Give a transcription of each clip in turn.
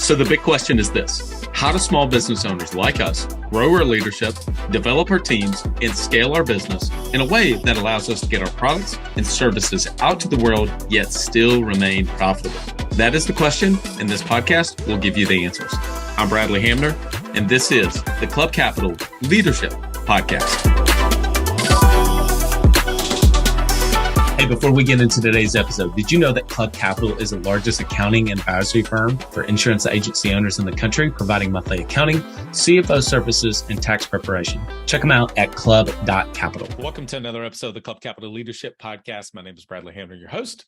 So the big question is this: how do small business owners like us grow our leadership, develop our teams, and scale our business in a way that allows us to get our products and services out to the world, yet still remain profitable? That is the question, and this podcast will give you the answers. I'm Bradley Hamner, and this is the Club Capital Leadership Podcast. Hey, before we get into today's episode, did you know that Club Capital is the largest accounting and advisory firm for insurance agency owners in the country, providing monthly accounting, CFO services, and tax preparation? Check them out at club.capital. Welcome to another episode of the Club Capital Leadership Podcast. My name is Bradley Hamner, your host.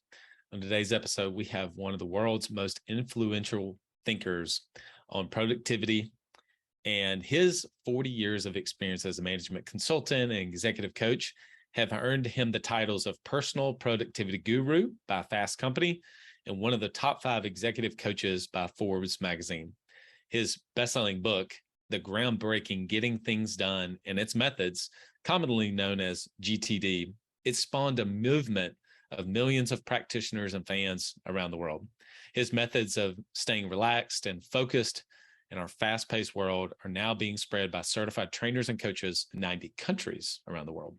On today's episode, we have one of the world's most influential thinkers on productivity, and his 40 years of experience as a management consultant and executive coach have earned him the titles of Personal Productivity Guru by Fast Company and one of the top 5 executive coaches by Forbes magazine. His best-selling book, The Groundbreaking Getting Things Done and Its Methods, commonly known as GTD, it spawned a movement of millions of practitioners and fans around the world. His methods of staying relaxed and focused in our fast-paced world are now being spread by certified trainers and coaches in 90 countries around the world.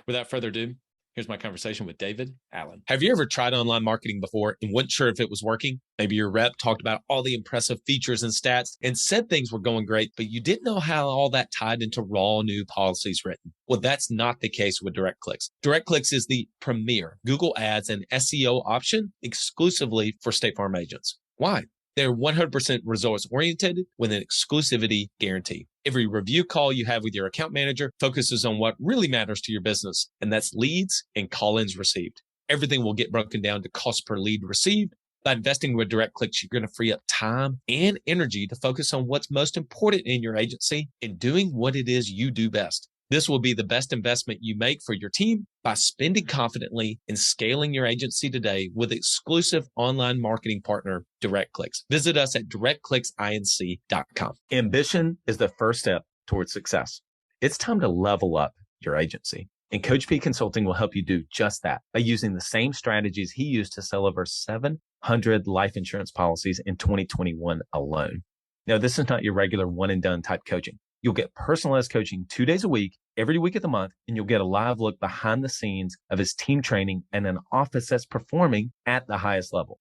Without further ado, here's my conversation with David Allen. Have you ever tried online marketing before and wasn't sure if it was working? Maybe your rep talked about all the impressive features and stats and said things were going great, but you didn't know how all that tied into raw new policies written. Well, that's not the case with DirectClicks. DirectClicks is the premier Google Ads and SEO option exclusively for State Farm agents. Why? They're 100% results-oriented with an exclusivity guarantee. Every review call you have with your account manager focuses on what really matters to your business, and that's leads and call-ins received. Everything will get broken down to cost per lead received. By investing with DirectClicks, you're going to free up time and energy to focus on what's most important in your agency and doing what it is you do best. This will be the best investment you make for your team by spending confidently and scaling your agency today with exclusive online marketing partner, DirectClicks. Visit us at directclicksinc.com. Ambition is the first step towards success. It's time to level up your agency. And Coach P Consulting will help you do just that by using the same strategies he used to sell over 700 life insurance policies in 2021 alone. Now, this is not your regular one and done type coaching. You'll get personalized coaching 2 days a week, every week of the month, and you'll get a live look behind the scenes of his team training and an office that's performing at the highest level.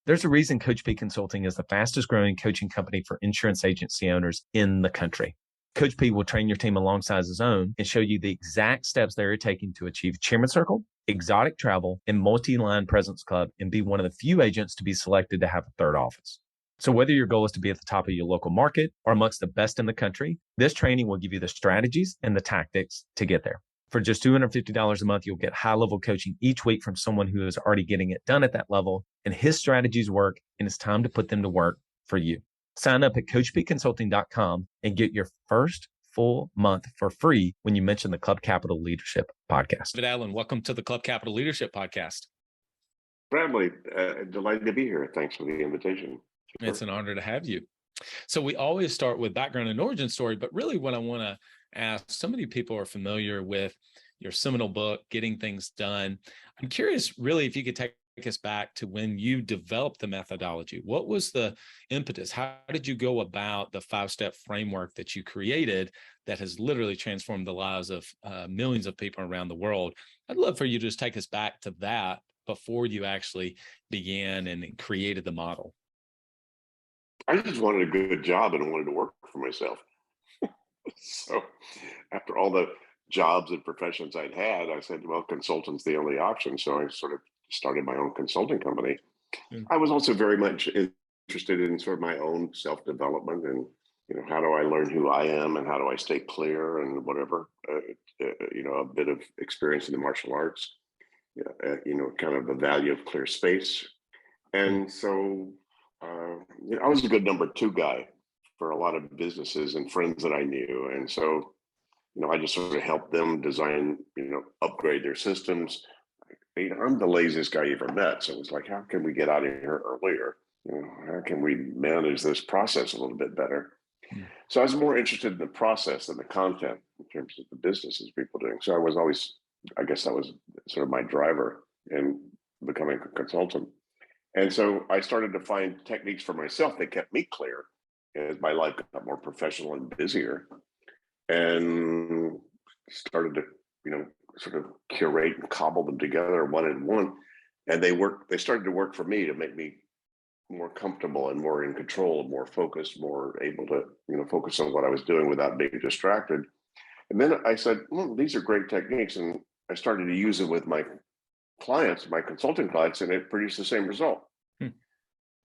There's a reason Coach P Consulting is the fastest growing coaching company for insurance agency owners in the country. Coach P will train your team alongside his own and show you the exact steps they're taking to achieve Chairman Circle, exotic travel, and multi-line presence club, and be one of the few agents to be selected to have a third office. So whether your goal is to be at the top of your local market or amongst the best in the country, this training will give you the strategies and the tactics to get there. For just $250 a month, you'll get high-level coaching each week from someone who is already getting it done at that level, and his strategies work, and it's time to put them to work for you. Sign up at coachpconsulting.com and get your first full month for free when you mention the Club Capital Leadership Podcast. David Allen, welcome to the Club Capital Leadership Podcast. Bradley, delighted to be here. Thanks for the invitation. It's an honor to have you. So we always start with background and origin story, but really what I want to ask, so many people are familiar with your seminal book, Getting Things Done. I'm curious, really, if you could take us back to when you developed the methodology. What was the impetus? How did you go about the 5-step framework that you created that has literally transformed the lives of millions of people around the world? I'd love for you to just take us back to that before you actually began and created the model. I just wanted a good job and I wanted to work for myself. So after all the jobs and professions I'd had, I said, well, consultant's the only option. So I sort of started my own consulting company. I was also very much interested in sort of my own self-development and, how do I learn who I am and how do I stay clear and whatever, a bit of experience in the martial arts, kind of the value of clear space. And so I was a good number 2 guy for a lot of businesses and friends that I knew. And so, I just sort of helped them design, upgrade their systems. I'm the laziest guy you ever met. So it was like, how can we get out of here earlier? How can we manage this process a little bit better? So I was more interested in the process than the content in terms of the businesses people doing. So I guess that was sort of my driver in becoming a consultant. And so I started to find techniques for myself that kept me clear as my life got more professional and busier, and started to, sort of curate and cobble them together one and one. And they started to work for me to make me more comfortable and more in control, more focused, more able to, focus on what I was doing without being distracted. And then I said, these are great techniques. And I started to use it with my clients, my consulting clients, and it produced the same result. Hmm.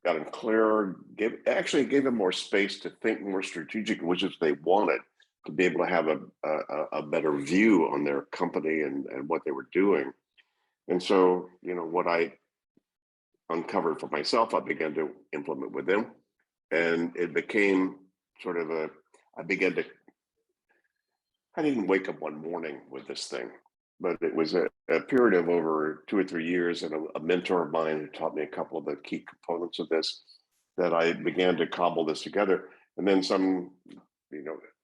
Got them clearer, gave them more space to think more strategic, which is they wanted, to be able to have a better view on their company and what they were doing. And so, what I uncovered for myself, I began to implement with them. And it became sort of I didn't wake up one morning with this thing, but it was a period of over 2 or 3 years, and a mentor of mine who taught me a couple of the key components of this, that I began to cobble this together. And then some,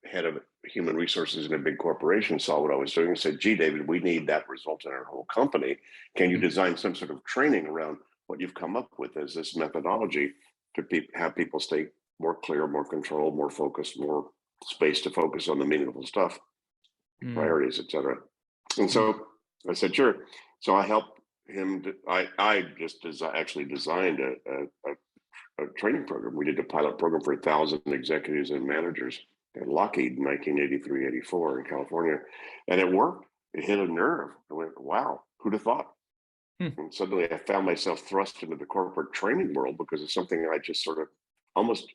head of human resources in a big corporation saw what I was doing and said, "Gee, David, we need that result in our whole company. Can you design some sort of training around what you've come up with as this methodology to have people stay more clear, more controlled, more focused, more space to focus on the meaningful stuff, priorities, etc." And so I said, "Sure." So I helped him. I just actually designed a training program. We did a pilot program for 1,000 executives and managers at Lockheed in 1983, 84 in California. And it worked. It hit a nerve. I went, wow, who'd have thought? And suddenly I found myself thrust into the corporate training world because of something I just sort of almost,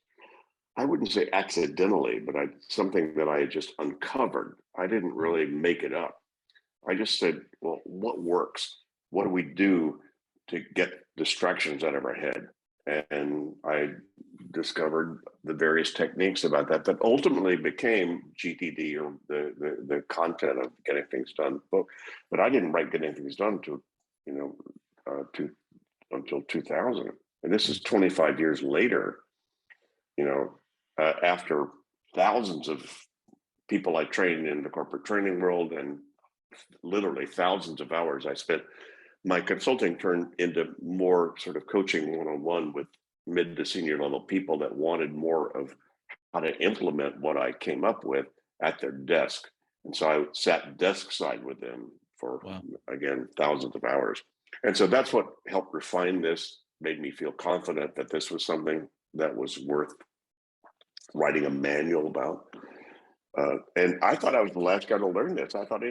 I wouldn't say accidentally, but something that I had just uncovered. I didn't really make it up. I just said, well, what works? What do we do to get distractions out of our head? And I discovered the various techniques about that ultimately became GTD, or the content of getting things done book. But I didn't write Getting Things Done until 2000. And this is 25 years later, after thousands of people I trained in the corporate training world, and literally thousands of hours I spent. My consulting turned into more sort of coaching one-on-one with mid to senior level people that wanted more of how to implement what I came up with at their desk. And so I sat desk side with them for, again, thousands of hours. And so that's what helped refine this, made me feel confident that this was something that was worth writing a manual about. And I thought I was the last guy to learn this. I thought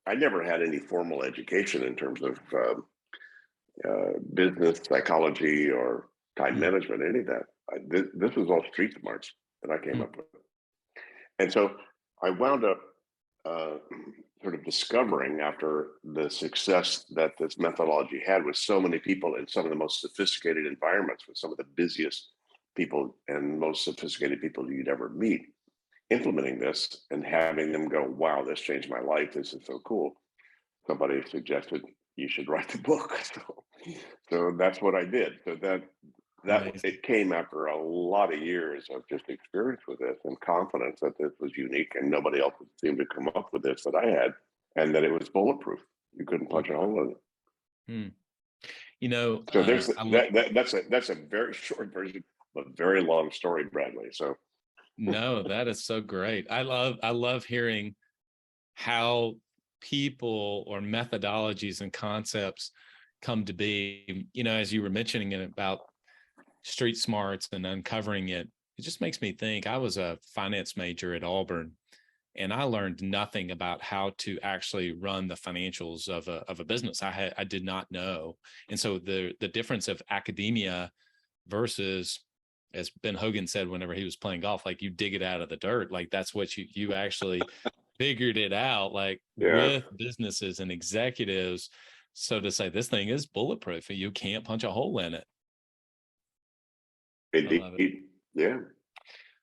I never had any formal education in terms of business psychology or time management, any of that. This was all street smarts that I came up with. And so I wound up sort of discovering, after the success that this methodology had with so many people in some of the most sophisticated environments, with some of the busiest people and most sophisticated people you'd ever meet, implementing this and having them go, wow, this changed my life. This is so cool. Somebody suggested you should write the book. So that's what I did. So it came after a lot of years of just experience with this and confidence that this was unique and nobody else seemed to come up with this that I had, and that it was bulletproof. You couldn't punch a hole in it. So that's a very short version, but very long story, Bradley. So no, that is so great. I love hearing how people or methodologies and concepts come to be. As you were mentioning it about street smarts and uncovering it, it just makes me think. I was a finance major at Auburn, and I learned nothing about how to actually run the financials of a business. I did not know. And so the difference of academia versus, as Ben Hogan said whenever he was playing golf, like, you dig it out of the dirt. Like, that's what you actually figured it out, like, with businesses and executives. So to say this thing is bulletproof and you can't punch a hole in it. Indeed. Yeah.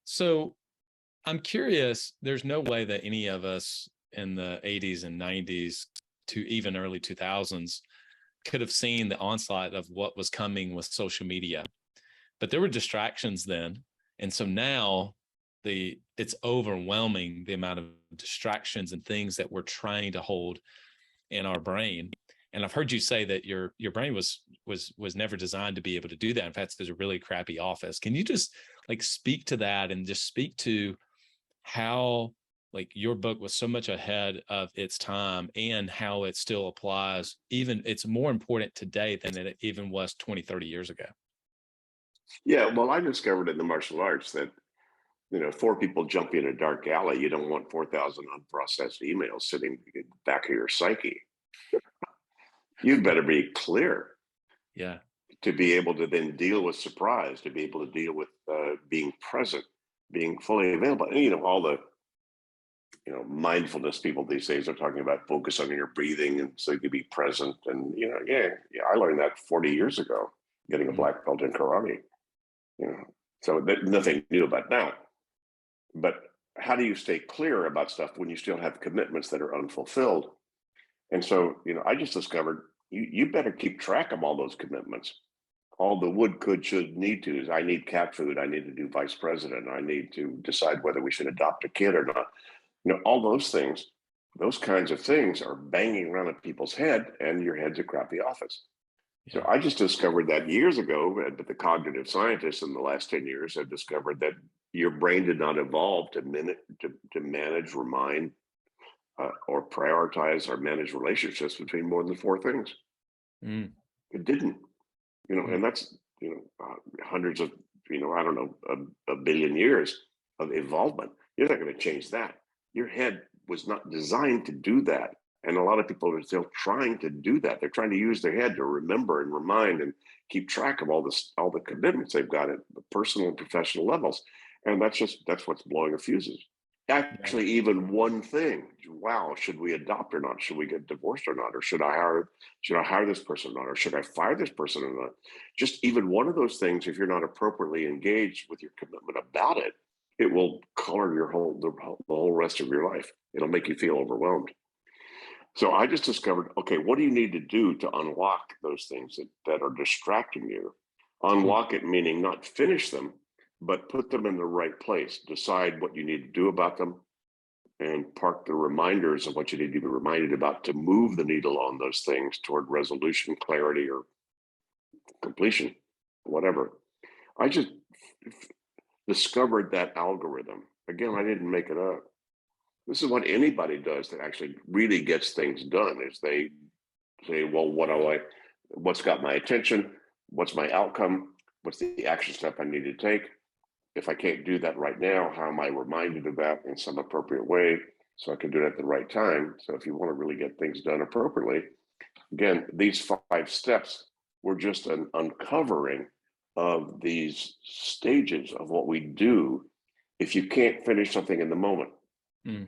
So I'm curious, there's no way that any of us in the 80s and 90s to even early 2000s could have seen the onslaught of what was coming with social media. But there were distractions then. And so now it's overwhelming, the amount of distractions and things that we're trying to hold in our brain. And I've heard you say that your brain was never designed to be able to do that. In fact, it's a really crappy office. Can you just like speak to that and just speak to how like your book was so much ahead of its time and how it still applies, even it's more important today than it even was 20, 30 years ago? Yeah, well, I discovered in the martial arts that, four people jumping in a dark alley, you don't want 4,000 unprocessed emails sitting in the back of your psyche. You better be clear Yeah. to be able to then deal with surprise, to be able to deal with being present, being fully available. And, all the, mindfulness people these days are talking about focus on your breathing and so you can be present. And, yeah, I learned that 40 years ago, getting a Mm. black belt in karate, so nothing new about now. But how do you stay clear about stuff when you still have commitments that are unfulfilled? And so, I just discovered you better keep track of all those commitments, all the would, could, should, need to's. I need cat food. I need to do vice president. I need to decide whether we should adopt a kid or not. All those things, those kinds of things are banging around in people's head, and your head's a crappy office. So Yeah. I just discovered that years ago, but the cognitive scientists in the last 10 years have discovered that your brain did not evolve to manage, remind, or prioritize or manage relationships between more than four things. Mm. It didn't, Mm. and that's, hundreds of, I don't know, a billion years of evolvement. You're not going to change that. Your head was not designed to do that. And a lot of people are still trying to do that. They're trying to use their head to remember and remind and keep track of all the commitments they've got at the personal and professional levels. And that's what's blowing the fuses. Yeah. Actually, even one thing, wow, should we adopt or not? Should we get divorced or not? Or should I hire this person or not? Or should I fire this person or not? Just even one of those things, if you're not appropriately engaged with your commitment about it, it will color the whole rest of your life. It'll make you feel overwhelmed. So I just discovered, okay, what do you need to do to unlock those things that are distracting you? Mm. Unlock it meaning not finish them, but put them in the right place. Decide what you need to do about them and park the reminders of what you need to be reminded about to move the needle on those things toward resolution, clarity, or completion, whatever. I just discovered that algorithm. Again, I didn't make it up. This is what anybody does that actually really gets things done is they say, well, what's got my attention? What's my outcome? What's the action step I need to take? If I can't do that right now, how am I reminded of that in some appropriate way so I can do it at the right time? So if you want to really get things done appropriately, again, these 5 steps were just an uncovering of these stages of what we do if you can't finish something in the moment. Mm.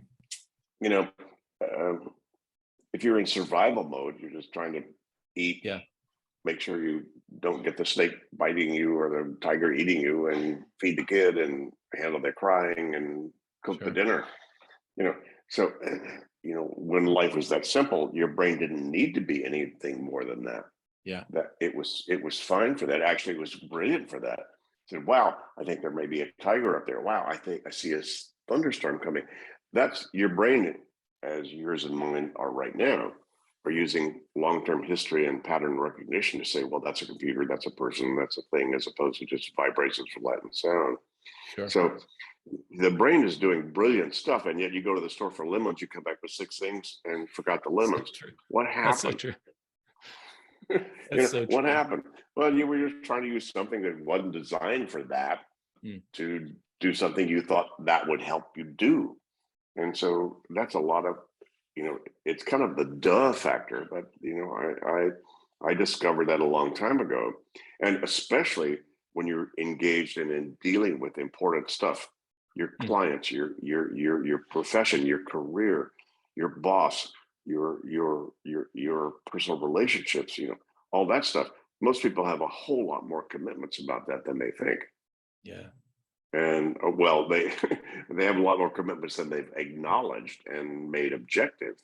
You know, um, if you're in survival mode, you're just trying to eat, Yeah. make sure you don't get the snake biting you or the tiger eating you, and feed the kid and handle their crying and cook the Sure. dinner. You know, so when life was that simple, your brain didn't need to be anything more than that. Yeah. That it was fine for that. Actually, it was brilliant for that. Said, wow, I think there may be a tiger up there. Wow, I think I see a thunderstorm coming. That's your brain, as yours and mine are right now, are using long-term history and pattern recognition to say, well, that's a computer, that's a person, that's a thing, as opposed to just vibrations from light and sound. Sure. So the brain is doing brilliant stuff, and yet you go to the store for lemons, you come back with 6 things and forgot the So lemons. true. What That's so happened? true. That's so What true. happened? Well, you were just trying to use something that wasn't designed for that Mm. to do something you thought that would help you do. And so that's a lot of, it's kind of the duh factor, but I discovered that a long time ago. And especially when you're engaged in dealing with important stuff, your Mm. clients, your profession, your career, your boss, your personal relationships, all that stuff. Most people have a whole lot more commitments about that than they think. Yeah. And well, they they have a lot more commitments than they've acknowledged and made objective.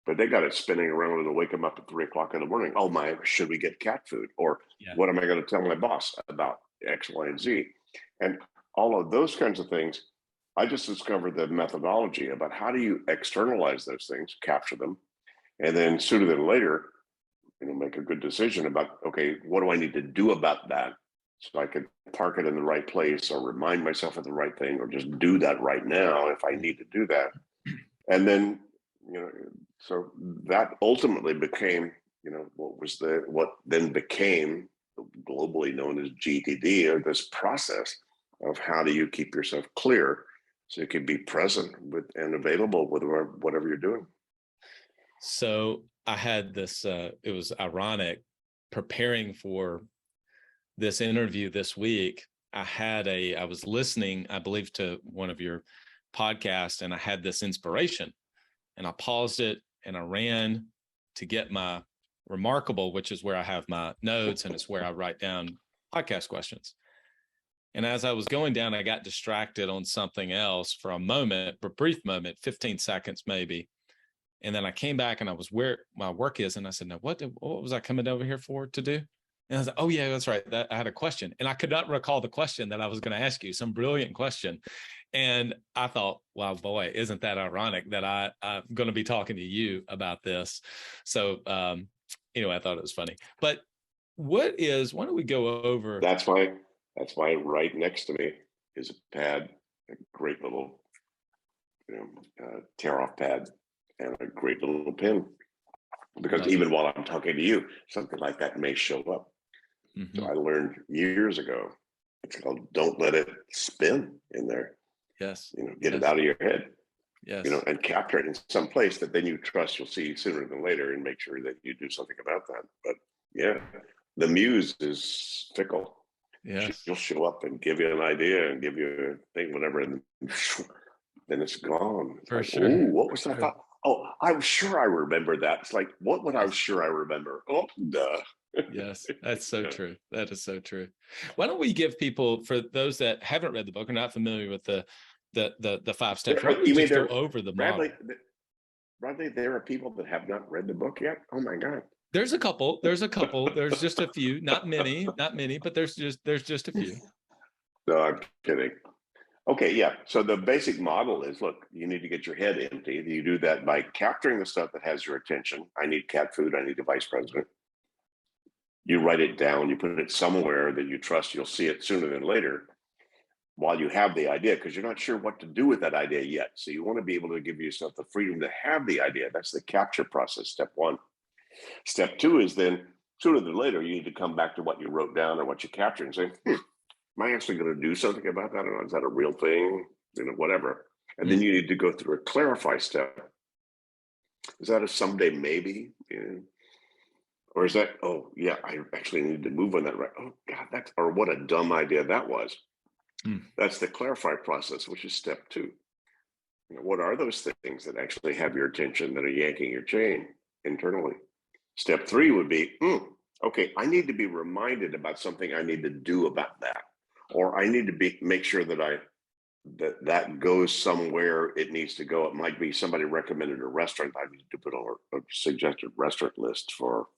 But they got it spinning around and wake them up at 3 o'clock in the morning. Oh my, should we get cat food? Or Yeah. what am I going to tell my boss about X, Y, and Z? And all of those kinds of things. I just discovered the methodology about how do you externalize those things, capture them, and then sooner than later, make a good decision about, okay, what do I need to do about that? So I could park it in the right place or remind myself of the right thing or just do that right now if I need to do that. And then, so that ultimately became, what then became globally known as GTD, or this process of how do you keep yourself clear so you can be present with and available with whatever you're doing. So I had this, it was ironic, preparing for this interview this week. I was listening, I believe, to one of your podcasts, and I had this inspiration, and I paused it and I ran to get my Remarkable, which is where I have my notes and it's where I write down podcast questions. And as I was going down, I got distracted on something else for a moment, a brief moment, 15 seconds maybe. And then I came back and I was where my work is. And I said, no, what was I coming over here to do? And I was like, oh yeah, that's right. I had a question, and I could not recall the question that I was going to ask you, some brilliant question. And I thought, wow, boy, isn't that ironic that I'm going to be talking to you about this? So, anyway, I thought it was funny. But why don't we go over? That's why right next to me is a pad, a great little, tear off pad, and a great little pen. Because even while I'm talking to you, something like that may show up. Mm-hmm. So I learned years ago, it's called don't let it spin in there. Yes. Get it out of your head. Yes. And capture it in some place that then you trust you'll see sooner than later, and make sure that you do something about that. But yeah, the muse is fickle. Yes. She'll show up and give you an idea and give you a thing, whatever, and then it's gone. It's like, sure. Ooh, what was that thought? Oh, I'm sure I remember that. It's like, what would I was sure I remember? Oh, duh. Yes, that's so true. That is so true. Why don't we give people, for those that haven't read the book or not familiar with the 5 steps, why don't we just go over the model? Bradley, there are people that have not read the book yet. Oh my God. There's a couple. There's just a few, not many, but there's just a few. No, I'm kidding. Okay, yeah. So the basic model is, look, you need to get your head empty. You do that by capturing the stuff that has your attention. I need cat food. I need a vice president. You write it down. You put it somewhere that you trust you'll see it sooner than later while you have the idea, because you're not sure what to do with that idea yet. So you want to be able to give yourself the freedom to have the idea. That's the capture process, step 1. Step 2 is then sooner than later, you need to come back to what you wrote down or what you captured and say, am I actually going to do something about that? Or is that a real thing? Whatever. And then you need to go through a clarify step. Is that a someday maybe? Or is that, oh yeah, I actually need to move on that, right? Oh God, or what a dumb idea that was. That's the clarify process, which is step 2. What are those things that actually have your attention that are yanking your chain internally? Step 3 would be, okay, I need to be reminded about something I need to do about that. Or I need to make sure that that goes somewhere it needs to go. It might be somebody recommended a restaurant. I need to put on a suggested restaurant list for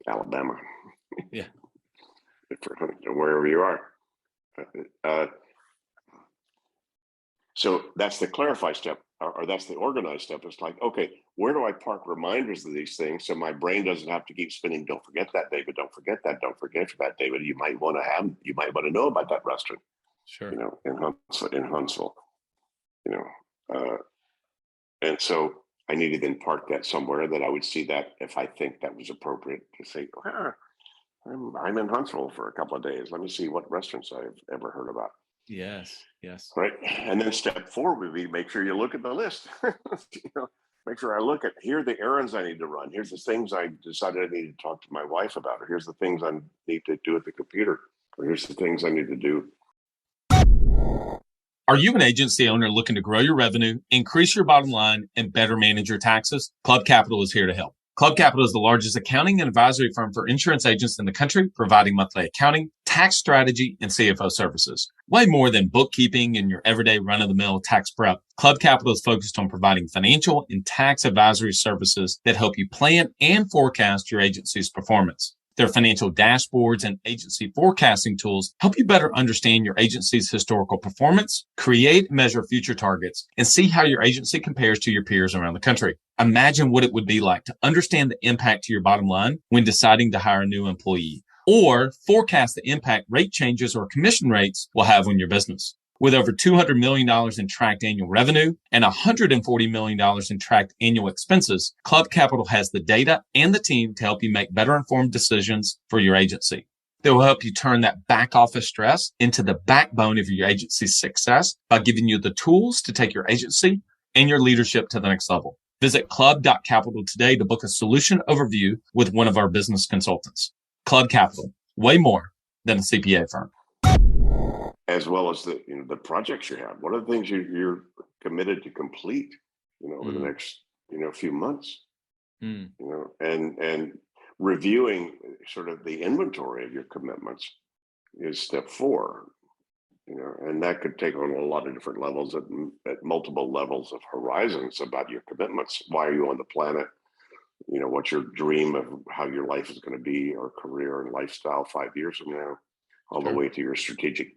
Alabama. Yeah. For wherever you are. So that's the clarify step, or that's the organize step. It's like, okay, where do I park reminders of these things so my brain doesn't have to keep spinning? Don't forget that, David. Don't forget that. Don't forget that, David. You might want to know about that restaurant. Sure. In Huntsville. And so I need to then park that somewhere that I would see that if I think that was appropriate to say, I'm in Huntsville for a couple of days. Let me see what restaurants I've ever heard about. Yes. Right. And then step 4 would be make sure you look at the list. Make sure I look at, here are the errands I need to run. Here's the things I decided I need to talk to my wife about. Or here's the things I need to do at the computer. Or here's the things I need to do. Are you an agency owner looking to grow your revenue, increase your bottom line, and better manage your taxes? Club Capital is here to help. Club Capital is the largest accounting and advisory firm for insurance agents in the country, providing monthly accounting, tax strategy, and CFO services. Way more than bookkeeping and your everyday run-of-the-mill tax prep, Club Capital is focused on providing financial and tax advisory services that help you plan and forecast your agency's performance. Their financial dashboards and agency forecasting tools help you better understand your agency's historical performance, create and measure future targets, and see how your agency compares to your peers around the country. Imagine what it would be like to understand the impact to your bottom line when deciding to hire a new employee, or forecast the impact rate changes or commission rates will have on your business. With over $200 million in tracked annual revenue and $140 million in tracked annual expenses, Club Capital has the data and the team to help you make better informed decisions for your agency. They will help you turn that back office stress into the backbone of your agency's success by giving you the tools to take your agency and your leadership to the next level. Visit club.capital today to book a solution overview with one of our business consultants. Club Capital, way more than a CPA firm. As well as the projects you have. What are the things you're committed to complete, over the next, few months, and reviewing sort of the inventory of your commitments is step 4, and that could take on a lot of different levels at multiple levels of horizons about your commitments. Why are you on the planet? What's your dream of how your life is going to be, or career and lifestyle 5 years from now? All the way to your strategic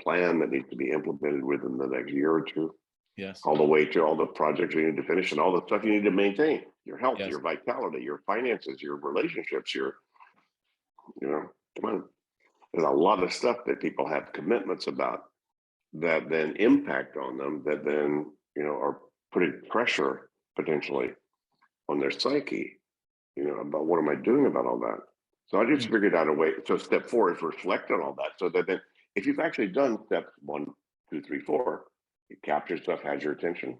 plan that needs to be implemented within the next year or two. Yes. All the way to all the projects you need to finish and all the stuff you need to maintain, your health, your vitality, your finances, your relationships, come on. There's a lot of stuff that people have commitments about that then impact on them, that then, are putting pressure potentially on their psyche, about what am I doing about all that? So I just figured out a way. So step 4 is reflect on all that. So that then if you've actually done steps 1, 2, 3, 4, you capture stuff, has your attention,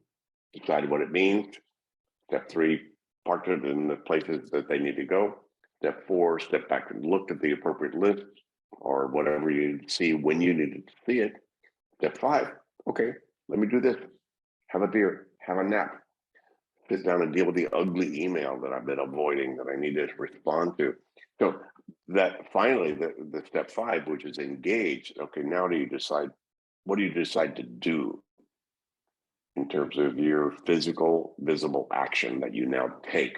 decide what it means. Step 3, park it in the places that they need to go. Step 4, step back and look at the appropriate list or whatever you see when you needed to see it. Step 5, okay, let me do this. Have a beer, have a nap, sit down and deal with the ugly email that I've been avoiding that I need to respond to. So that finally, the step 5, which is engage. Okay, now what do you decide to do in terms of your physical, visible action that you now take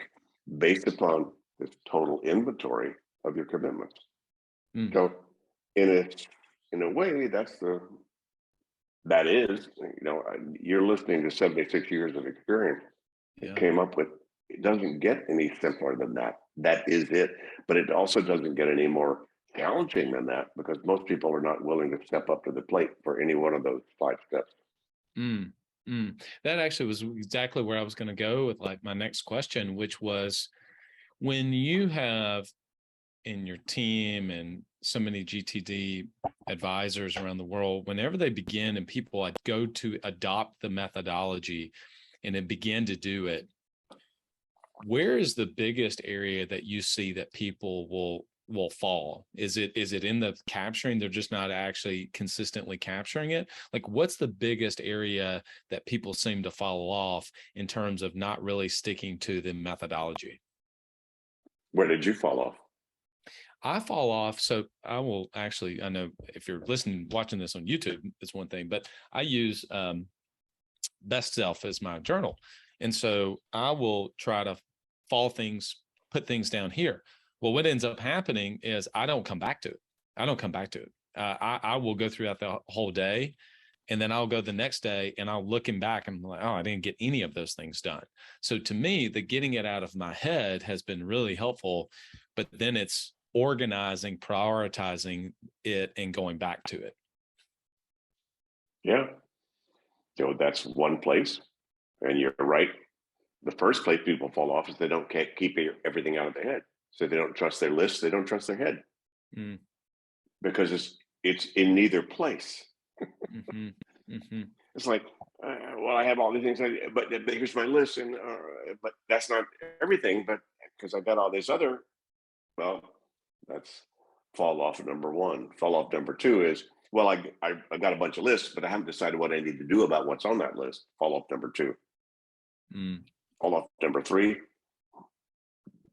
based upon this total inventory of your commitments? So in a way, that is, you're listening to 76 years of experience. Came up with. It doesn't get any simpler than that. That is it. But it also doesn't get any more challenging than that, because most people are not willing to step up to the plate for any one of those 5 steps. That actually was exactly where I was going to go with my next question, which was, when you have in your team and so many GTD advisors around the world, whenever they begin and people go to adopt the methodology and then begin to do it, where is the biggest area that you see that people will fall? Is it in the capturing? They're just not actually consistently capturing it. What's the biggest area that people seem to fall off in terms of not really sticking to the methodology? Where did you fall off? I fall off. So I know if you're watching this on YouTube, it's one thing, but I use Best Self as my journal. And so I will try to put things down here. Well, what ends up happening is I don't come back to it. I will go throughout the whole day, and then I'll go the next day and I'll looking back and I'm like, oh, I didn't get any of those things done. So to me, the getting it out of my head has been really helpful, but then it's organizing, prioritizing it, and going back to it. Yeah. So that's one place. And you're right. The first place people fall off is they don't keep everything out of their head. So they don't trust their list. They don't trust their head because it's in neither place. It's like, well, I have all these things, but here's my list, and but that's not everything. But because I got all this other, well, that's fall off number 1. Fall off number 2 is, well, I got a bunch of lists, but I haven't decided what I need to do about what's on that list. Fall off number 2. Fall off number 3.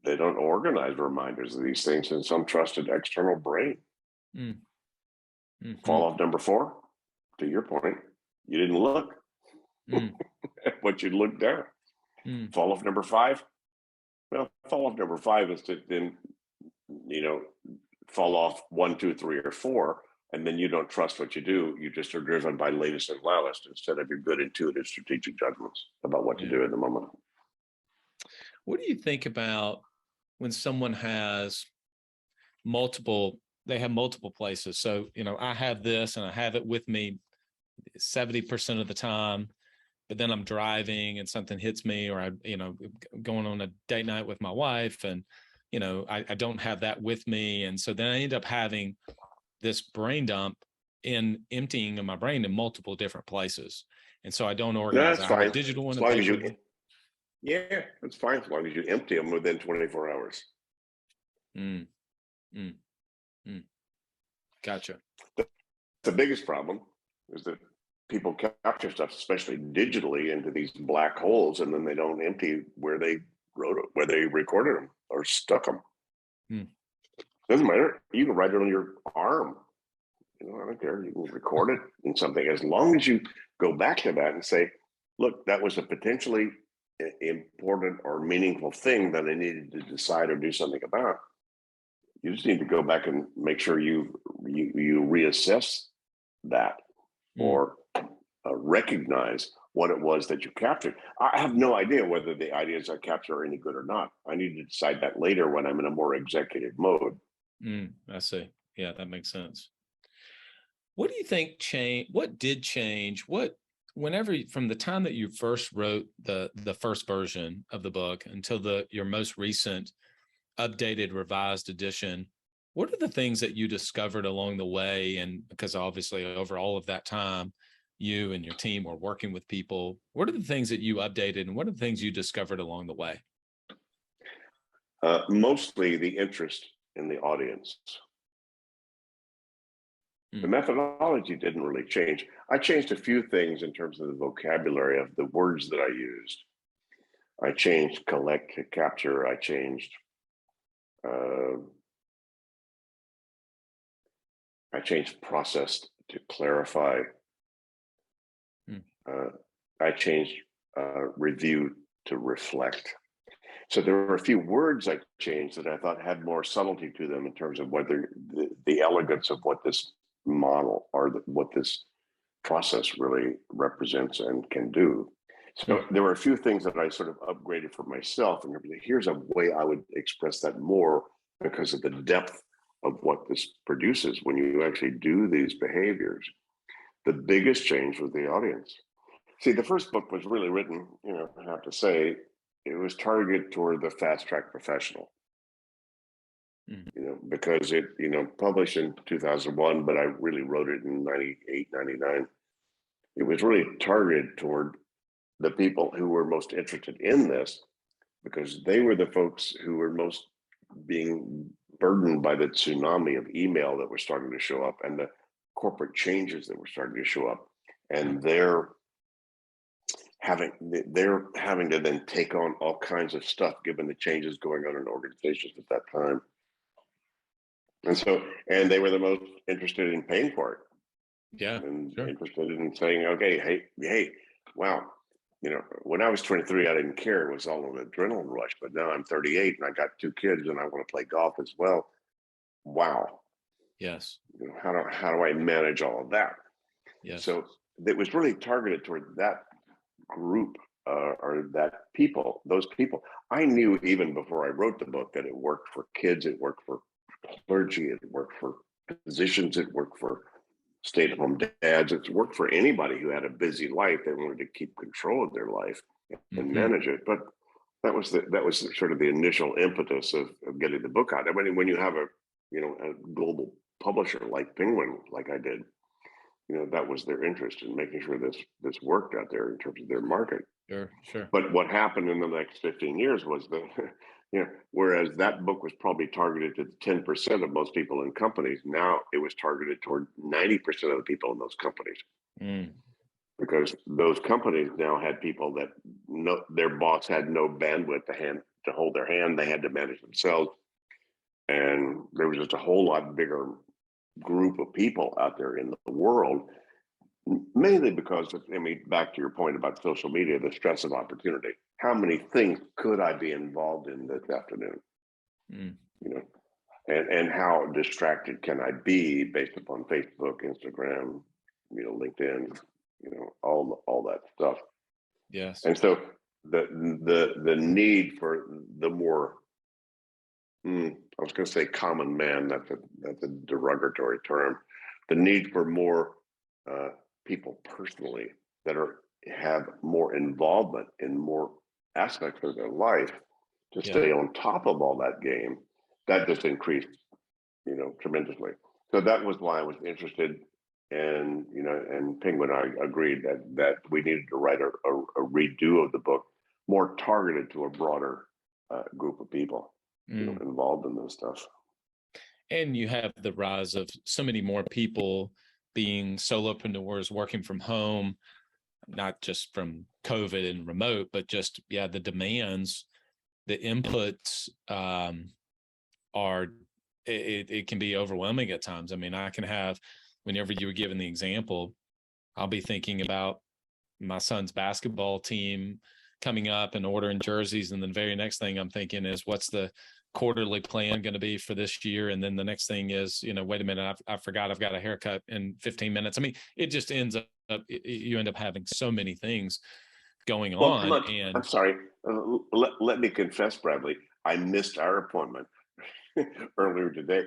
They don't organize reminders of these things in some trusted external brain. Fall off number 4. To your point, you didn't look at what you looked there. Fall off number 5. Well, fall off number 5 is to then you know, fall off 1, 2, 3, or 4, and then you don't trust what you do. You just are driven by latest and loudest instead of your good, intuitive, strategic judgments about what to Yeah. do in the moment. What do you think about when someone has they have multiple places? So, I have this and I have it with me 70% of the time, but then I'm driving and something hits me, or going on a date night with my wife, and, I don't have that with me. And so then I end up having this brain dump in emptying of my brain in multiple different places. And so I don't No, organize. that's I have a fine. digital one, As a long as paper you, one. yeah, it's fine as long as you empty them within 24 hours. Mm, mm, mm. Gotcha. The biggest problem is that people capture stuff, especially digitally, into these black holes, and then they don't empty where they wrote it, where they recorded them or stuck them. Mm. Doesn't matter. You can write it on your arm. I don't care. You can record it in something as long as you go back to that and say, "Look, that was a potentially important or meaningful thing that I needed to decide or do something about." You just need to go back and make sure you reassess that or recognize what it was that you captured. I have no idea whether the ideas I capture are any good or not. I need to decide that later when I'm in a more executive mode. I see. Yeah, that makes sense. What do you think changed? What did change? Whenever from the time that you first wrote the first version of the book until your most recent updated revised edition, what are the things that you discovered along the way? And because obviously over all of that time, you and your team were working with people, what are the things that you updated and what are the things you discovered along the way? Mostly the interest in the audience. The methodology didn't really change. I changed a few things in terms of the vocabulary of the words that I used. I changed collect to capture. I changed processed to clarify. I changed review to reflect. So there were a few words I changed that I thought had more subtlety to them in terms of whether the elegance of what this model or what this process really represents and can do. So there were a few things that I sort of upgraded for myself, and here's a way I would express that more because of the depth of what this produces when you actually do these behaviors. The biggest change was the audience. See, the first book was really written, I have to say, it was targeted toward the fast track professional. Because it, published in 2001, but I really wrote it in 98, 99. It was really targeted toward the people who were most interested in this because they were the folks who were most being burdened by the tsunami of email that was starting to show up and the corporate changes that were starting to show up. And they're having to then take on all kinds of stuff given the changes going on in organizations at that time. And they were the most interested in paying for it. Yeah. And sure. interested in saying, okay, hey, wow, when I was 23, I didn't care. It was all an adrenaline rush. But now I'm 38 and I got 2 kids and I want to play golf as well. Wow. Yes. How do I manage all of that? Yes. So it was really targeted toward that group or those people. I knew even before I wrote the book that it worked for kids, it worked for clergy, it worked for physicians, it worked for stay-at-home dads. It's worked for anybody who had a busy life. They wanted to keep control of their life and manage it. But that was sort of the initial impetus of getting the book out. I mean, when you have a global publisher like Penguin, like I did, that was their interest in making sure this worked out there in terms of their market. Sure. But what happened in the next 15 years was that, whereas that book was probably targeted to 10% of most people in companies, now it was targeted toward 90% of the people in those companies. Because those companies now had people that their boss had no bandwidth to hold their hand. They had to manage themselves. And there was just a whole lot bigger group of people out there in the world, mainly because back to your point about social media, the stress of opportunity. How many things could I be involved in this afternoon? and how distracted can I be based upon Facebook, Instagram, LinkedIn, all that stuff. Yes. And so the need for the more, I was going to say common man. That's a derogatory term. The need for more people personally that have more involvement in more aspects of their life to stay on top of all that game, that just increased, tremendously. So that was why I was interested, and and Penguin and I agreed that we needed to write a redo of the book, more targeted to a broader group of people, involved in this stuff. And you have the rise of so many more people being solopreneurs, working from home, not just from COVID and remote, but just, the demands, the inputs are, it can be overwhelming at times. I mean, I can have, whenever you were given the example, I'll be thinking about my son's basketball team coming up and ordering jerseys. And then the very next thing I'm thinking is, what's the quarterly plan going to be for this year? And then the next thing is, wait a minute, I forgot I've got a haircut in 15 minutes. I mean, it just ends up, you end up having so many things going on. Look, And I'm sorry. Let me confess, Bradley, I missed our appointment earlier today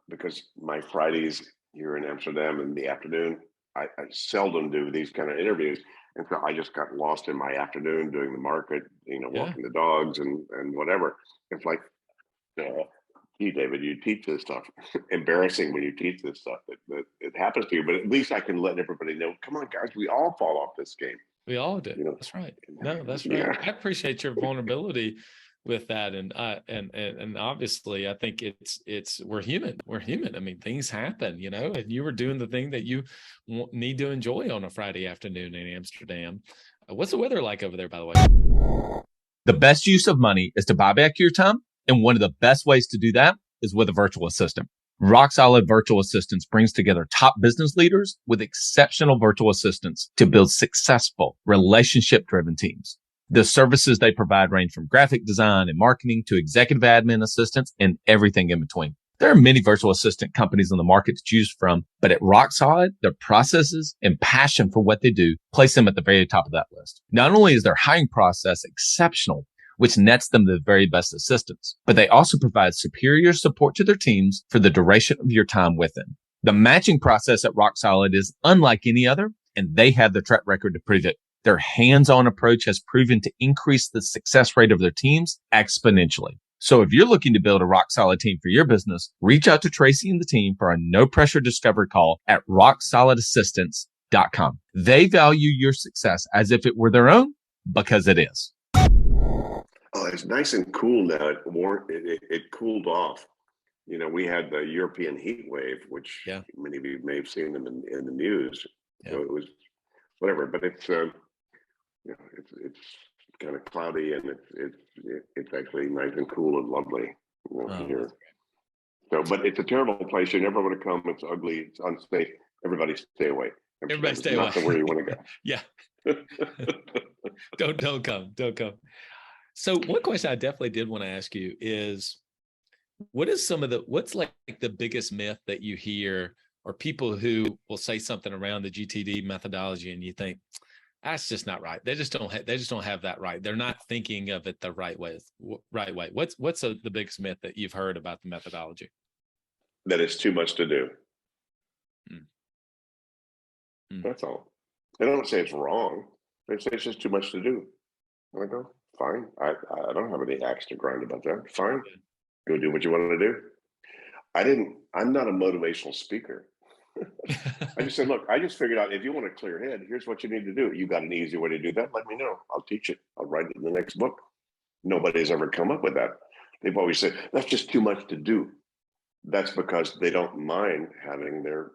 because my Fridays here in Amsterdam in the afternoon, I seldom do these kind of interviews. And so I just got lost in my afternoon doing the market, walking the dogs and whatever. It's like, gee, David, you teach this stuff. Embarrassing when you teach this stuff that it happens to you, but at least I can let everybody know, come on, guys, we all fall off this game. We all do. That's right. No, that's right. Yeah. I appreciate your vulnerability with that. And obviously I think we're human. We're human. I mean, things happen, and you were doing the thing that you need to enjoy on a Friday afternoon in Amsterdam. What's the weather like over there, by the way? The best use of money is to buy back your time. And one of the best ways to do that is with a virtual assistant. Rock Solid Virtual Assistants brings together top business leaders with exceptional virtual assistants to build successful relationship-driven teams. The services they provide range from graphic design and marketing to executive admin assistants and everything in between. There are many virtual assistant companies on the market to choose from, but at Rock Solid, their processes and passion for what they do place them at the very top of that list. Not only is their hiring process exceptional, which nets them the very best assistants, but they also provide superior support to their teams for the duration of your time with them. The matching process at Rock Solid is unlike any other, and they have the track record to prove it. Their hands-on approach has proven to increase the success rate of their teams exponentially. So if you're looking to build a rock solid team for your business, reach out to Tracy and the team for a no pressure discovery call at rocksolidassistance.com. They value your success as if it were their own, because it is. Oh, it's nice and cool now. It cooled off. We had the European heat wave, which many of you may have seen them in the news. It was whatever, but it's it's kind of cloudy, and it's actually nice and cool and lovely here. So, but it's a terrible place. You never want to come. It's ugly. It's unsafe. Everybody stay away. Everybody stay away. Not to where you want to go. Yeah. Don't come. So one question I definitely did want to ask you is, what's like the biggest myth that you hear, or people who will say something around the GTD methodology and you think, that's just not right. They just don't have that right. They're not thinking of it the right way. What's the biggest myth that you've heard about the methodology? That it's too much to do. That's all. They don't say it's wrong. They say it's just too much to do. I go, fine. I don't have any axe to grind about that. Fine. Go do what you want to do. I'm not a motivational speaker. I just said, look, I just figured out, if you want a clear head, here's what you need to do. You got an easy way to do that? Let me know. I'll teach it. I'll write it in the next book. Nobody's ever come up with that. They've always said, that's just too much to do. That's because they don't mind having their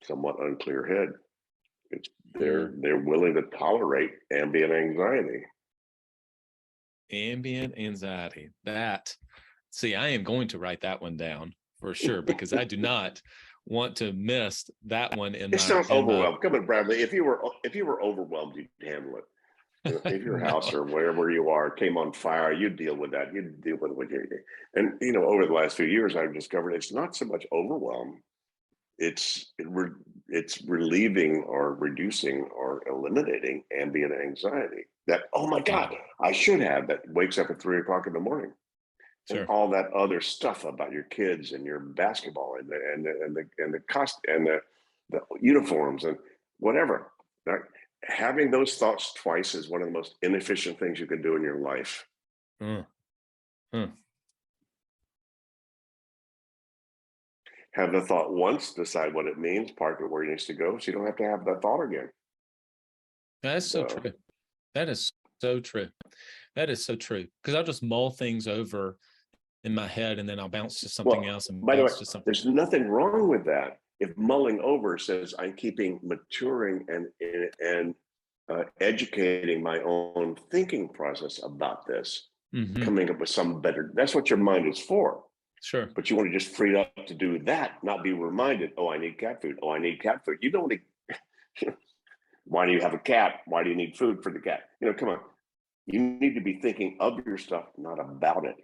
somewhat unclear head. They're willing to tolerate ambient anxiety. Ambient anxiety. I am going to write that one down for sure, because I do not want to miss that one. It sounds overwhelmed. Come on, Bradley. If you were overwhelmed, you'd handle it. If your house No. or wherever you are came on fire, you deal with that. You deal with what you. And over the last few years, I've discovered it's not so much overwhelm. It's relieving or reducing or eliminating ambient anxiety. That, oh my God, I should have, that wakes up at 3 o'clock in the morning, and Sure. all that other stuff about your kids and your basketball and the cost and the uniforms and whatever. Right? Having those thoughts twice is one of the most inefficient things you can do in your life. Mm, mm. Have the thought once, decide what it means, park it where it needs to go, so you don't have to have that thought again. That's so So, true. That is so true. That is so true. Because I'll just mull things over in my head, and then I'll bounce to something well, else and by the way, bounce to something there's else. nothing wrong with that. If mulling over says I'm keeping maturing and educating my own thinking process about this, Hmm. coming up with some better. That's what your mind is for. Sure. But you want to just free up to do that, not be reminded, oh, I need cat food. Oh, I need cat food. You don't need, why do you have a cat? Why do you need food for the cat? Come on. You need to be thinking of your stuff, not about it.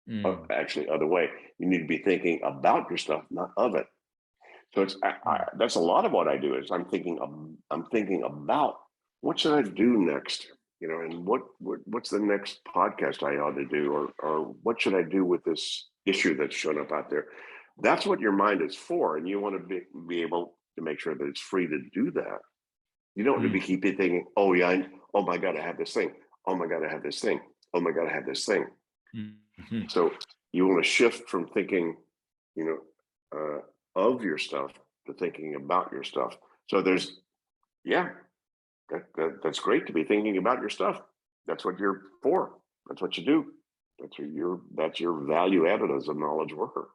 Mm, Actually, other way. You need to be thinking about your stuff, not of it. So mm, that's a lot of what I do is I'm thinking about what should I do next, and what's the next podcast I ought to do, or what should I do with this issue that's shown up out there. That's what your mind is for, and you want to be able to make sure that it's free to do that. You don't want to mm, be keep thinking, oh yeah, oh my God, I have this thing. Oh my God, I have this thing. Oh my God, I have this thing. mhm. So you want to shift from thinking, you of your stuff to thinking about your stuff. So yeah, that's great to be thinking about your stuff. That's what you're for. That's what you do. That's your value added as a knowledge worker.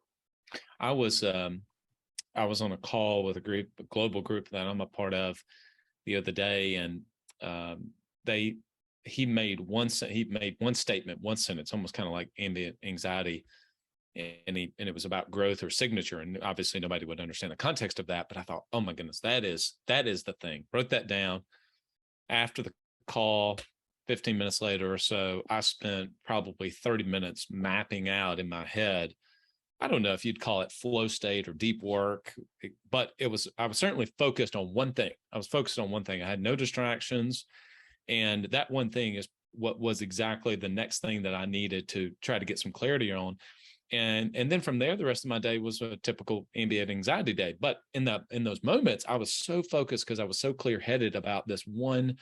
I was I was on a call with a global group that I'm a part of the other day, and they he made one statement, one sentence, almost kind of like ambient anxiety, and it was about growth or signature, and obviously nobody would understand the context of that. But I thought, oh my goodness, that is the thing. Wrote that down. After the call, 15 minutes later or so, I spent probably 30 minutes mapping out in my head. I don't know if you'd call it flow state or deep work, but I was certainly focused on one thing. I was focused on one thing. I had no distractions. And that one thing is what was exactly the next thing that I needed to try to get some clarity on. And then from there, the rest of my day was a typical ambient anxiety day. But in those moments, I was so focused because I was so clear headed about this one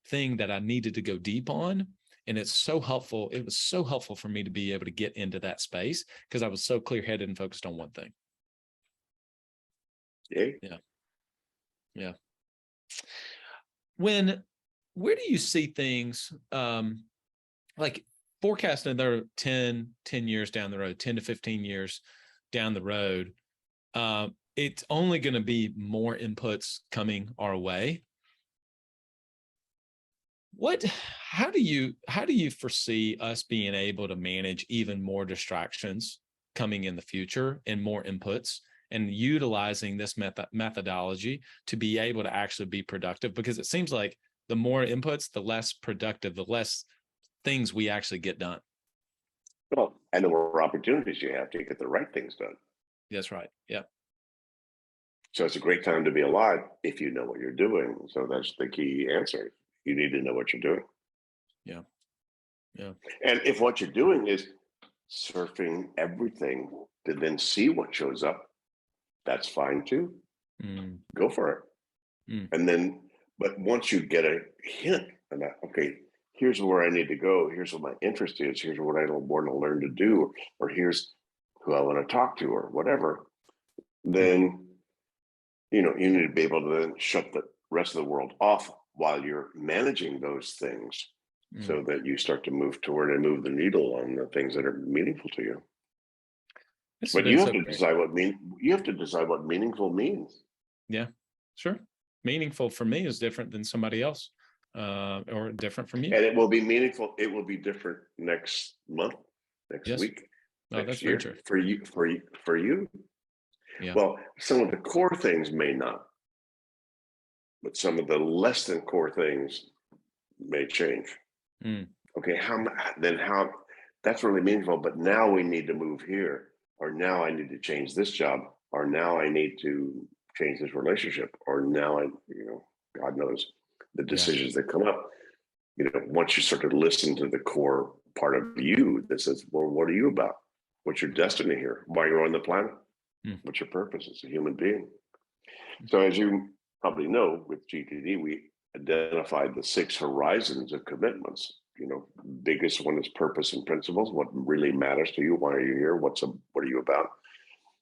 thing that I needed to go deep on. And it's so helpful. It was so helpful for me to be able to get into that space because I was so clear headed and focused on one thing. Yeah. Yeah. Yeah. Where do you see things like forecasting there 10 years down the road, 10 to 15 years down the road? It's only going to be more inputs coming our way. How do you foresee us being able to manage even more distractions coming in the future and more inputs, and utilizing this methodology to be able to actually be productive? Because it seems like the more inputs, the less productive, the less things we actually get done. Well, and the more opportunities you have to get the right things done. That's right. Yeah. So it's a great time to be alive if you know what you're doing. So that's the key answer. You need to know what you're doing. Yeah. Yeah. And if what you're doing is surfing everything to then see what shows up, that's fine too. Mm, Go for it. mm, And then, but once you get a hint about, okay, here's where I need to go, here's what my interest is, here's what I want to learn to do, or here's who I want to talk to, or whatever, mm, then, you need to be able to then shut the rest of the world off while you're managing those things mm. so that you start to move toward and move the needle on the things that are meaningful to you. This has But been you have so to great. decide you have to decide what meaningful means. Yeah, sure. Meaningful for me is different than somebody else, or different from you. And it will be meaningful. It will be different next month, next Yes. week, No, that's next very year true. for you. Yeah. Well, some of the core things may not, but some of the less than core things may change. Mm. Okay, how that's really meaningful, but now we need to move here, or now I need to change this job, or now I need to change this relationship, or now God knows the Yeah. decisions that come up. Once you start to listen to the core part of you that says, well, what are you about? What's your destiny here? Why you're on the planet? Mm. What's your purpose as a human being? So as you probably know, with GTD, we identified the 6 horizons of commitments. Biggest one is purpose and principles. What really matters to you? Why are you here? What are you about?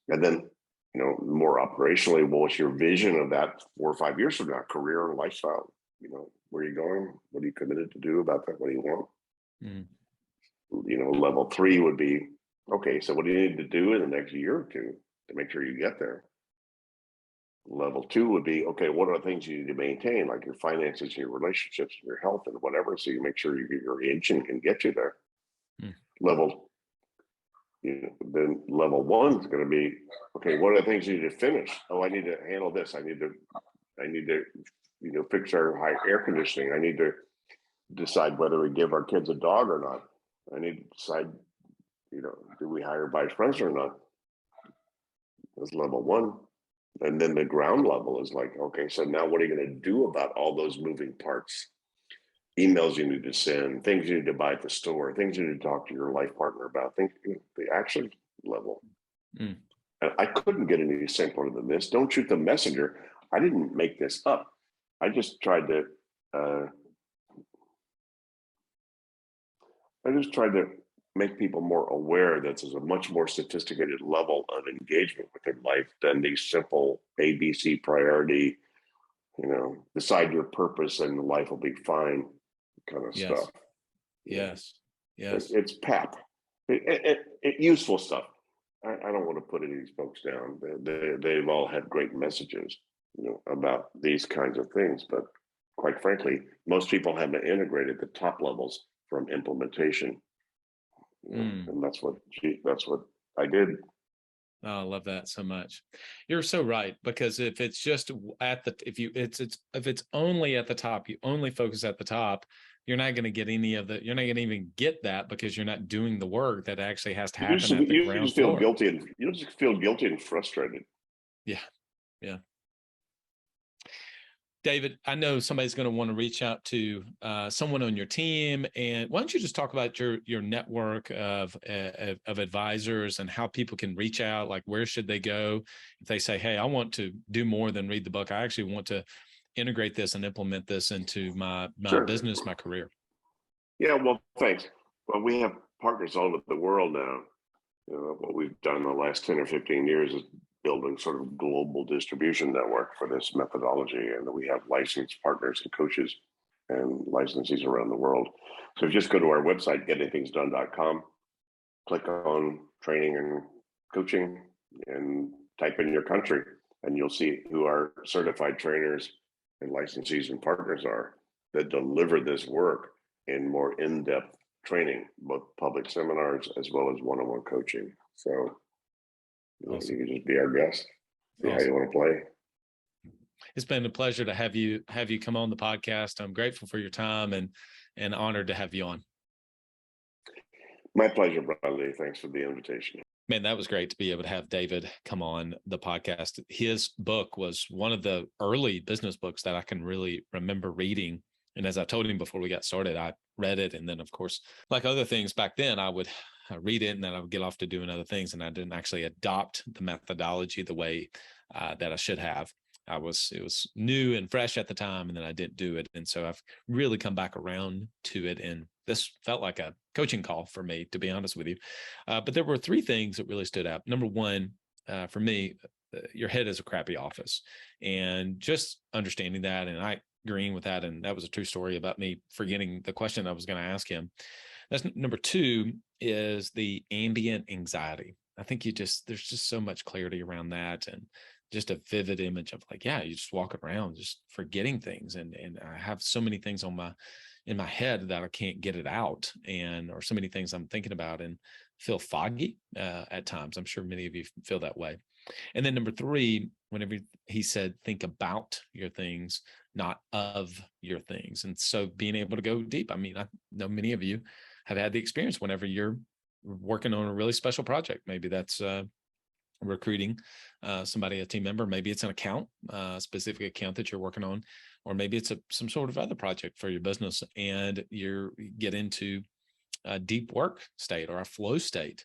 And then, more operationally, what's your vision of that 4 or 5 years from now? Career and lifestyle. Where are you going? What are you committed to do about that? What do you want? Mm. Level 3 would be, okay, so what do you need to do in the next year or two to make sure you get there? Level 2 would be, okay, what are the things you need to maintain, like your finances, your relationships, your health, and whatever, so you make sure your engine can get you there. Mm. Then level 1 is going to be, okay, what are the things you need to finish? Oh, I need to handle this. I need to, fix our high air conditioning. I need to decide whether we give our kids a dog or not. I need to decide, do we hire vice president or not? That's level 1. And then the ground level is like, okay, so now what are you going to do about all those moving parts? Emails you need to send, things you need to buy at the store, things you need to talk to your life partner about, the action level. Mm. And I couldn't get any simpler than this. Don't shoot the messenger. I didn't make this up. I just tried to make people more aware that there's a much more sophisticated level of engagement with their life than these simple ABC priority, decide your purpose and life will be fine kind of Yes. stuff. Yes. Yes. It's pap. Useful stuff. I don't want to put any of these folks down. They've all had great messages, about these kinds of things. But quite frankly, most people haven't integrated the top levels from implementation. And that's what I did. Oh, I love that so much. You're so right, because if it's just if it's only at the top, you only focus at the top, you're not going to get you're not going to even get that, because you're not doing the work that actually has to happen at the ground just feel floor. guilty, and you just feel guilty and frustrated. Yeah. Yeah. David, I know somebody's going to want to reach out to someone on your team, and why don't you just talk about your network of advisors and how people can reach out? Like, where should they go if they say, "Hey, I want to do more than read the book. I actually want to integrate this and implement this into my Sure. business, my career." Yeah, well, thanks. Well, we have partners all over the world now. What we've done in the last 10 or 15 years is building sort of global distribution network for this methodology. And we have licensed partners and coaches and licensees around the world. So just go to our website, gettingthingsdone.com, click on training and coaching, and type in your country, and you'll see who our certified trainers and licensees and partners are that deliver this work in more in-depth training, both public seminars as well as one-on-one coaching. So Awesome. you can just be our guest, see how you want to play. It's been a pleasure to have you come on the podcast. I'm grateful for your time and honored to have you on. My pleasure, Bradley. Thanks for the invitation. Man, that was great to be able to have David come on the podcast. His book was one of the early business books that I can really remember reading. And as I told him before we got started, I read it. And then, of course, like other things back then, I would read it and then I would get off to doing other things. And I didn't actually adopt the methodology the way that I should have. It was new and fresh at the time, and then I didn't do it. And so I've really come back around to it. And this felt like a coaching call for me, to be honest with you. But there were 3 things that really stood out. Number one, for me, your head is a crappy office, and just understanding that, and I agreeing with that. And that was a true story about me forgetting the question I was going to ask him. That's number 2 is the ambient anxiety. I think there's just so much clarity around that, and just a vivid image of like, yeah, you just walking around, just forgetting things. And I have so many things in my head that I can't get it out, or so many things I'm thinking about and feel foggy at times. I'm sure many of you feel that way. And then number three, whenever he said, think about your things, not of your things. And so being able to go deep. I mean, I know many of you have had the experience whenever you're working on a really special project. Maybe that's recruiting somebody, a team member. Maybe it's an account, a specific account that you're working on, or maybe it's some sort of other project for your business, and you get into a deep work state or a flow state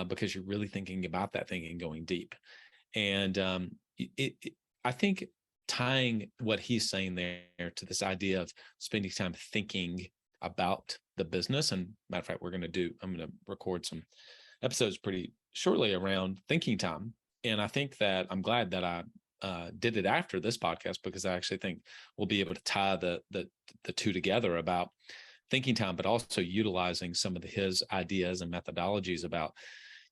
because you're really thinking about that thing and going deep. And I think tying what he's saying there to this idea of spending time thinking about the business. And matter of fact, I'm going to record some episodes pretty shortly around thinking time. And I think that I'm glad that I did it after this podcast, because I actually think we'll be able to tie the two together about thinking time, but also utilizing some of his ideas and methodologies about,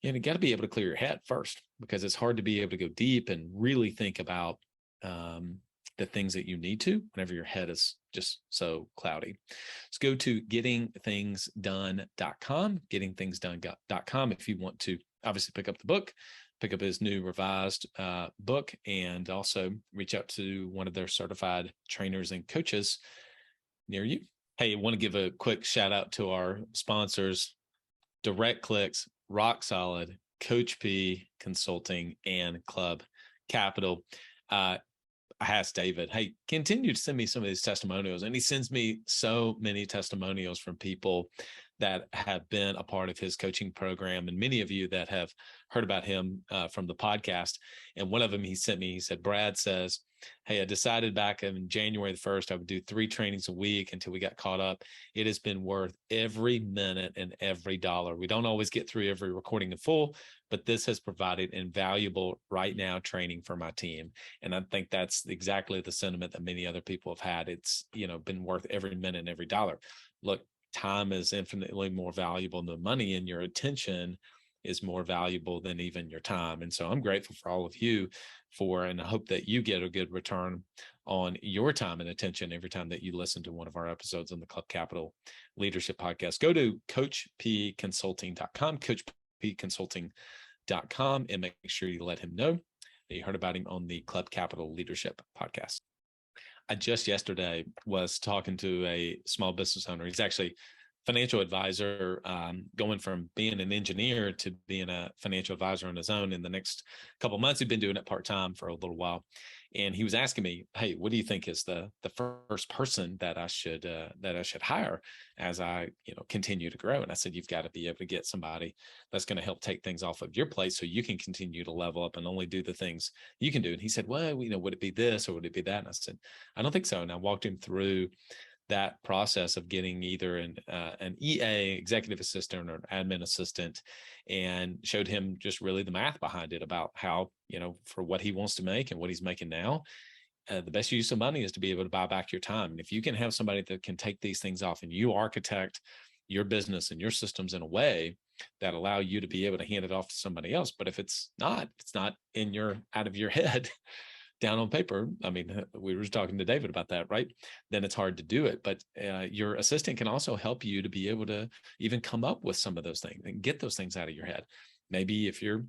you got to be able to clear your head first, because it's hard to be able to go deep and really think about the things that you need to whenever your head is just so cloudy. Let's go to gettingthingsdone.com, gettingthingsdone.com. If you want to obviously pick up the book, pick up his new revised book, and also reach out to one of their certified trainers and coaches near you. Hey, I want to give a quick shout out to our sponsors, Direct Clicks, Rock Solid, Coach P Consulting, and Club Capital. I asked David, hey, continue to send me some of these testimonials. And he sends me so many testimonials from people that have been a part of his coaching program, and many of you that have heard about him from the podcast. And one of them he sent me, he said, Brad says, hey, I decided back in January the 1st, I would do 3 trainings a week until we got caught up. It has been worth every minute and every dollar. We don't always get through every recording in full, but this has provided invaluable right now training for my team. And I think that's exactly the sentiment that many other people have had. It's, been worth every minute and every dollar. Look, time is infinitely more valuable than money, and your attention is more valuable than even your time. And so I'm grateful for all of you and I hope that you get a good return on your time and attention every time that you listen to one of our episodes on the Club Capital Leadership Podcast. Go to coachpconsulting.com, coachpconsulting.com, and make sure you let him know that you heard about him on the Club Capital Leadership Podcast. I just yesterday was talking to a small business owner. He's actually financial advisor, going from being an engineer to being a financial advisor on his own in the next couple of months. He'd been doing it part-time for a little while. And he was asking me, hey, what do you think is the first person that I should hire as I, continue to grow? And I said, you've got to be able to get somebody that's going to help take things off of your plate so you can continue to level up and only do the things you can do. And he said, well, would it be this or would it be that? And I said, I don't think so. And I walked him through that process of getting either an EA, executive assistant, or an admin assistant, and showed him just really the math behind it about how, for what he wants to make and what he's making now, the best use of money is to be able to buy back your time. And if you can have somebody that can take these things off and you architect your business and your systems in a way that allow you to be able to hand it off to somebody else. But if it's not out of your head, down on paper, I mean, we were talking to David about that, right? Then it's hard to do it. But your assistant can also help you to be able to even come up with some of those things and get those things out of your head. Maybe if you're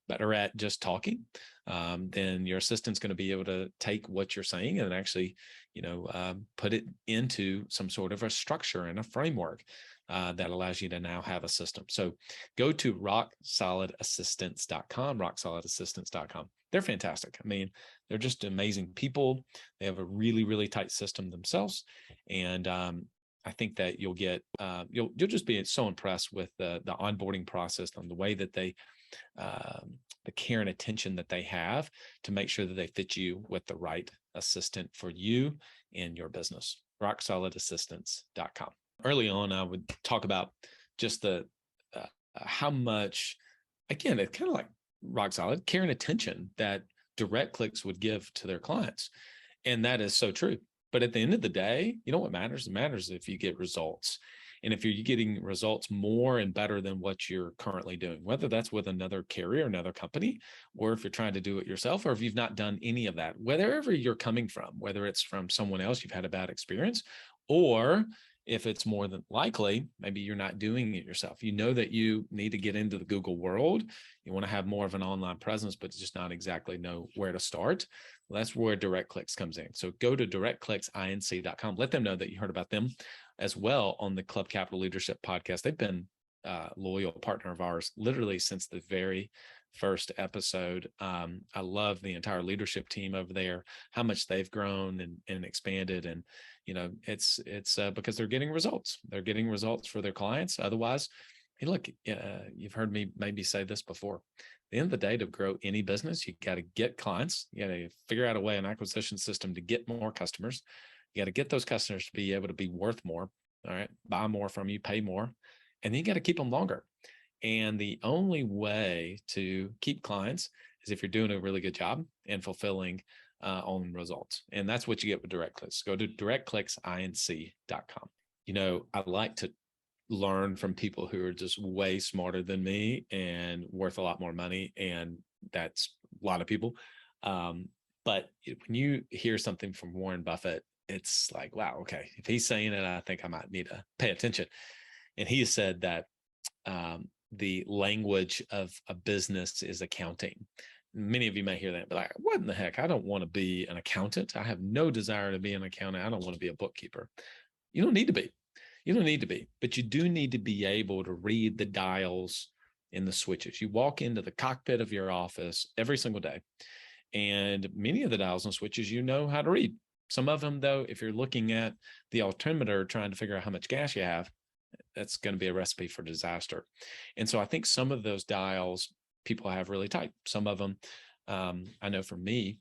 better at just talking, then your assistant's going to be able to take what you're saying and actually, put it into some sort of a structure and a framework that allows you to now have a system. So go to rocksolidassistants.com, rocksolidassistants.com. They're fantastic. I mean, they're just amazing people. They have a really, really tight system themselves. And I think that you'll just be so impressed with the onboarding process and the way that they, the care and attention that they have to make sure that they fit you with the right assistant for you and your business. rocksolidassistants.com. Early on, I would talk about just the how much, again, it's kind of like rock solid care and attention that Direct Clicks would give to their clients. And that is so true. But at the end of the day, what matters? It matters if you get results. And if you're getting results more and better than what you're currently doing, whether that's with another carrier, another company, or if you're trying to do it yourself, or if you've not done any of that, wherever you're coming from, whether it's from someone else, you've had a bad experience, or If it's more than likely, maybe you're not doing it yourself. You know that you need to get into the Google world. You want to have more of an online presence, but just not exactly know where to start. Well, that's where Direct Clicks comes in. So go to directclicksinc.com. Let them know that you heard about them as well on the Club Capital Leadership Podcast. They've been a loyal partner of ours literally since the very first episode. I love the entire leadership team over there, how much they've grown and expanded. And, it's because they're getting results. They're getting results for their clients. Otherwise, hey, look, you've heard me maybe say this before. At the end of the day, to grow any business, you got to get clients. You got to figure out a way, an acquisition system to get more customers. You got to get those customers to be able to be worth more. All right. Buy more from you, pay more. And then you got to keep them longer. And the only way to keep clients is if you're doing a really good job and fulfilling on results. And that's what you get with Direct Clicks. Go to directclicksinc.com. I like to learn from people who are just way smarter than me and worth a lot more money. And that's a lot of people. But when you hear something from Warren Buffett, it's like, wow, okay, if he's saying it, I think I might need to pay attention. And he said that the language of a business is accounting. Many of you may hear that, but like, what in the heck? I don't want to be an accountant. I have no desire to be an accountant. I don't want to be a bookkeeper. You don't need to be. You don't need to be, but you do need to be able to read the dials and the switches. You walk into the cockpit of your office every single day, and many of the dials and switches you know how to read. Some of them, though, if you're looking at the altimeter trying to figure out how much gas you have, that's going to be a recipe for disaster. And so I think some of those dials people have really tight. Some of them, I know for me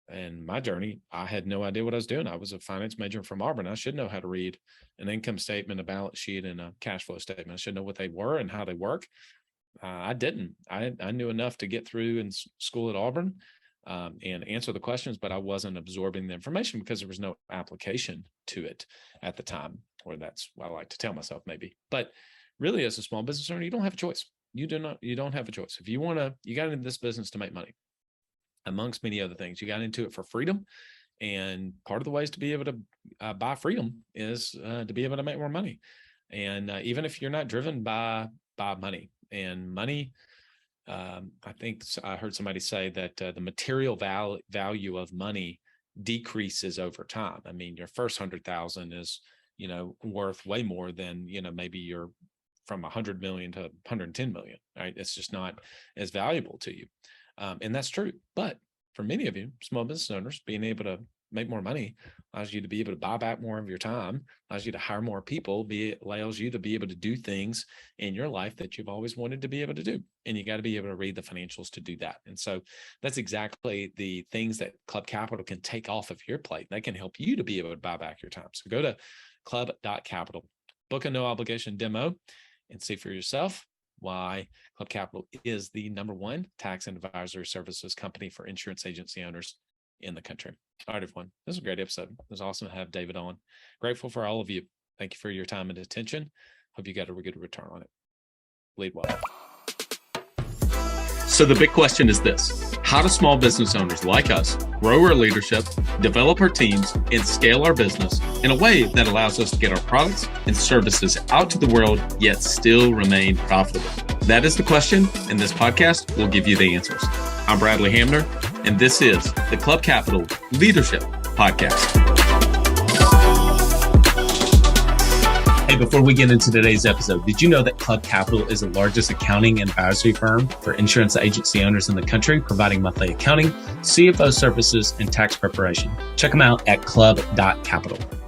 and my journey, I had no idea what I was doing. I was a finance major from Auburn. I should know how to read an income statement, a balance sheet, and a cash flow statement. I should know what they were and how they work. I didn't. I knew enough to get through in school at Auburn and answer the questions, but I wasn't absorbing the information because there was no application to it at the time. Or that's what I like to tell myself maybe. But really, as a small business owner, you don't have a choice. You don't have a choice. If you got into this business to make money, amongst many other things. You got into it for freedom. And part of the ways to be able to buy freedom is to be able to make more money. And even if you're not driven by money, and money, I think I heard somebody say that the material value of money decreases over time. I mean, your first 100,000 is worth way more than, maybe you're from 100 million to 110 million, right? It's just not as valuable to you. And that's true. But for many of you, small business owners, being able to make more money allows you to be able to buy back more of your time, allows you to hire more people, allows you to be able to do things in your life that you've always wanted to be able to do. And you got to be able to read the financials to do that. And so that's exactly the things that Club Capital can take off of your plate. They can help you to be able to buy back your time. So go to club.capital, book a no obligation demo, and see for yourself why Club Capital is the #1 tax and advisory services company for insurance agency owners in the country. All right, everyone. This was a great episode. It was awesome to have David on. Grateful for all of you. Thank you for your time and attention. Hope you got a good return on it. Lead well. So the big question is this: how do small business owners like us grow our leadership, develop our teams, and scale our business in a way that allows us to get our products and services out to the world, yet still remain profitable? That is the question, and this podcast will give you the answers. I'm Bradley Hamner, and this is the Club Capital Leadership Podcast. Hey, before we get into today's episode, did you know that Club Capital is the largest accounting and advisory firm for insurance agency owners in the country, providing monthly accounting, CFO services, and tax preparation? Check them out at club.capital.